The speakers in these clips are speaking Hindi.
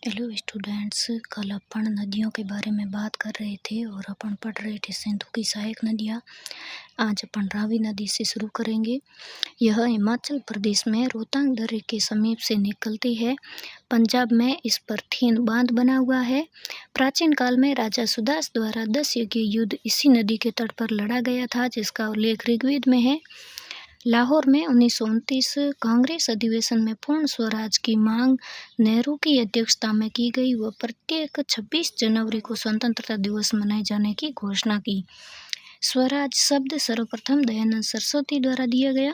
हेलो स्टूडेंट्स, कल अपन नदियों के बारे में बात कर रहे थे और अपन पढ़ रहे थे सिंधु की सहायक नदियाँ। आज अपन रावी नदी से शुरू करेंगे। यह हिमाचल प्रदेश में रोहतांग दर्रे के समीप से निकलती है। पंजाब में इस पर थीन बांध बना हुआ है। प्राचीन काल में राजा सुदास द्वारा 10 युगीय युद्ध इसी नदी के तट पर लड़ा गया था, जिसका उल्लेख ऋग्वेद में है। लाहौर में 1929 कांग्रेस अधिवेशन में पूर्ण स्वराज की मांग नेहरू की अध्यक्षता में की गई व प्रत्येक 26 जनवरी को स्वतंत्रता दिवस मनाए जाने की घोषणा की। स्वराज शब्द सर्वप्रथम दयानंद सरस्वती द्वारा दिया गया।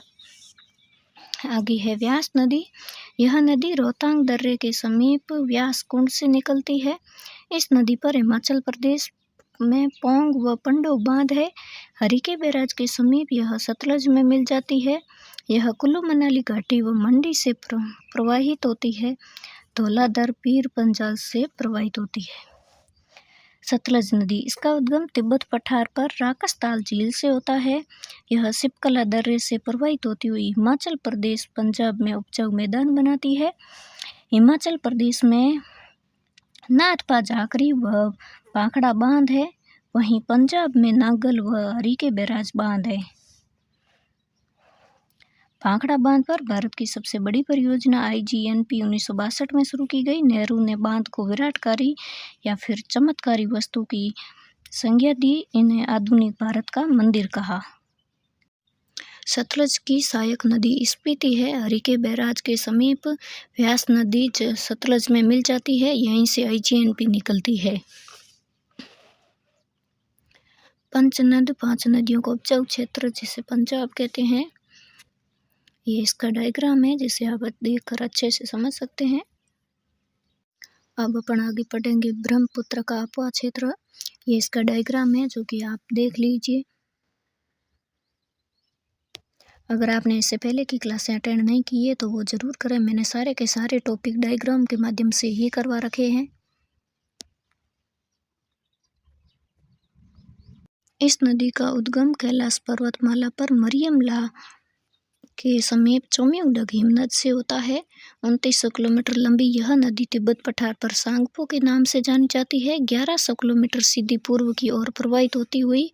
आगे है व्यास नदी। यह नदी रोहतांग दर्रे के समीप व्यास कुंड से निकलती है। इस नदी पर हिमाचल प्रदेश में पौंग व पंडोह बांध है। हरिके बैराज के समीप यह सतलज में मिल जाती है। यह कुल्लू मनाली घाटी व मंडी से प्रवाहित होती है। धौलाधर पीर पंजाल से प्रवाहित होती है। सतलज नदी, इसका उद्गम तिब्बत पठार पर राकसताल झील से होता है। यह सिपकला दर्रे से प्रवाहित होती हुई हिमाचल प्रदेश पंजाब में उपजाऊ मैदान बनाती है। हिमाचल प्रदेश में नाथपा झाकरी व भाखड़ा बांध है, वहीं पंजाब में नागल व हरिके बैराज बांध है। भाखड़ा बांध पर भारत की सबसे बड़ी परियोजना IGNP 1962 में शुरू की गई। नेहरू ने बांध को विराटकारी या फिर चमत्कारी वस्तु की संज्ञा दी। इन्हें आधुनिक भारत का मंदिर कहा। सतलज की सहायक नदी स्पीति है। हरिके बैराज के समीप व्यास नदी सतलज में मिल जाती है। यहीं से IGNP निकलती है। पंचनद, 5 नदियों का उपजाऊ क्षेत्र जिसे पंजाब कहते हैं। ये इसका डायग्राम है, जिसे आप देखकर अच्छे से समझ सकते हैं। अब अपन आगे पढ़ेंगे ब्रह्मपुत्र का अपवा क्षेत्र। ये इसका डायग्राम है, जो कि आप देख लीजिए। अगर आपने इससे पहले की क्लासें अटेंड नहीं की है तो वो ज़रूर करें। मैंने सारे के सारे टॉपिक डायग्राम के माध्यम से ही करवा रखे हैं। इस नदी का उद्गम कैलाश पर्वतमाला पर मरियमला के समीप चोम्योडग हिमनद से होता है। 2900 किलोमीटर लंबी यह नदी तिब्बत पठार पर सांगपो के नाम से जानी जाती है। 1100 किलोमीटर सीधी पूर्व की ओर प्रवाहित होती हुई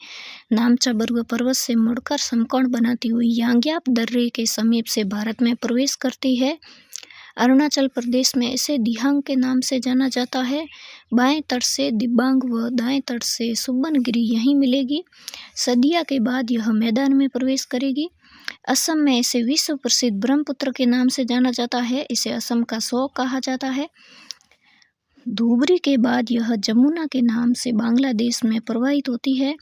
नामचा बरुआ पर्वत से मुड़कर समकोण बनाती हुई यांग्याप दर्रे के समीप से भारत में प्रवेश करती है। अरुणाचल प्रदेश में इसे दिहांग के नाम से जाना जाता है। बाएं तट से दिबांग व दाएं तट से सुबनगिरी यहीं मिलेगी। सदिया के बाद यह मैदान में प्रवेश करेगी। असम में इसे विश्व प्रसिद्ध ब्रह्मपुत्र के नाम से जाना जाता है। इसे असम का शोक कहा जाता है। धुबरी के बाद यह जमुना के नाम से बांग्लादेश में प्रवाहित होती है।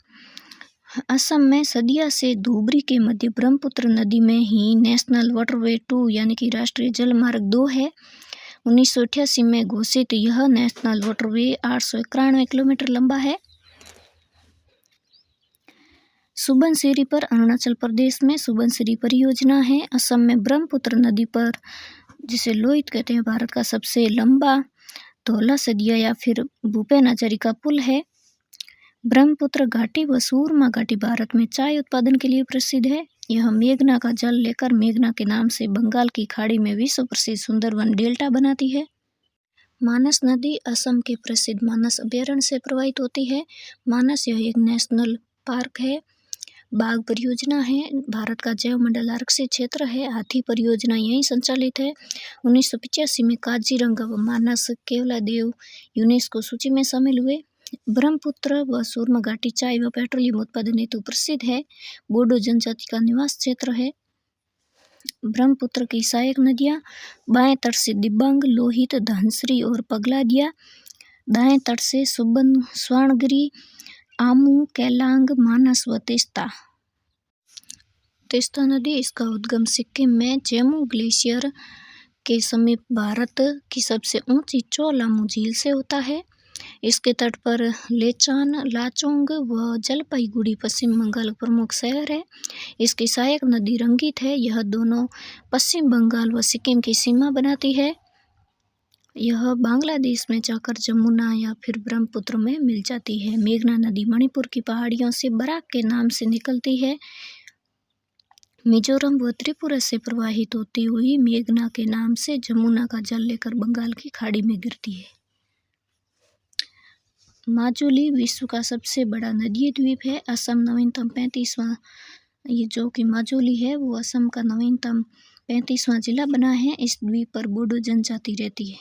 असम में सदिया से धुबरी के मध्य ब्रह्मपुत्र नदी में ही नेशनल वाटरवे 2 यानी कि राष्ट्रीय जल मार्ग 2 है। 1988 में घोषित यह नेशनल वाटरवे 891 किलोमीटर लंबा है। सुबनसिरी पर अरुणाचल प्रदेश में सुबनसिरी परियोजना है। असम में ब्रह्मपुत्र नदी पर, जिसे लोहित कहते हैं, भारत का सबसे लंबा धौला सदिया या फिर भूपेन हजारिका पुल है। ब्रह्मपुत्र घाटी व सूरमा घाटी भारत में चाय उत्पादन के लिए प्रसिद्ध है। यह मेघना का जल लेकर मेघना के नाम से बंगाल की खाड़ी में विश्व प्रसिद्ध सुंदरवन डेल्टा बनाती है। मानस नदी असम के प्रसिद्ध मानस अभयारण्य से प्रवाहित होती है। मानस यह एक नेशनल पार्क है। बाघ परियोजना है। भारत का जैव मंडल आरक्षित क्षेत्र है। हाथी परियोजना यहीं संचालित है। 1985 में काजीरंगा व मानस केवलादेव यूनेस्को सूची में शामिल हुए। ब्रह्मपुत्र व सूरमा घाटी चाय व पेट्रोलियम उत्पादन हेतु प्रसिद्ध है। बोडो जनजाति का निवास क्षेत्र है। ब्रह्मपुत्र की सहायक नदियाँ बाएं तट से दिबांग, लोहित, धनसरी और पगलादिया। दाएं तट से सुबन, स्वर्णगिरी, आमू, केलांग, मानस व तेस्ता। तेस्ता नदी, इसका उद्गम सिक्किम में जेमू ग्लेशियर के समीप भारत की सबसे ऊंची चोलामू झील से होता है। इसके तट पर लेचान, लाचोंग व जलपाईगुड़ी पश्चिम बंगाल प्रमुख शहर है। इसकी सहायक नदी रंगीत है। यह दोनों पश्चिम बंगाल व सिक्किम की सीमा बनाती है। यह बांग्लादेश में जाकर जमुना या फिर ब्रह्मपुत्र में मिल जाती है। मेघना नदी मणिपुर की पहाड़ियों से बराक के नाम से निकलती है। मिजोरम व त्रिपुरा से प्रवाहित होती हुई मेघना के नाम से जमुना का जल लेकर बंगाल की खाड़ी में गिरती है। माजुली विश्व का सबसे बड़ा नदीय द्वीप है। असम नवीनतम 35वां, ये जो कि माजुली है वो असम का नवीनतम 35वां जिला बना है। इस द्वीप पर बोडो जनजाति रहती है।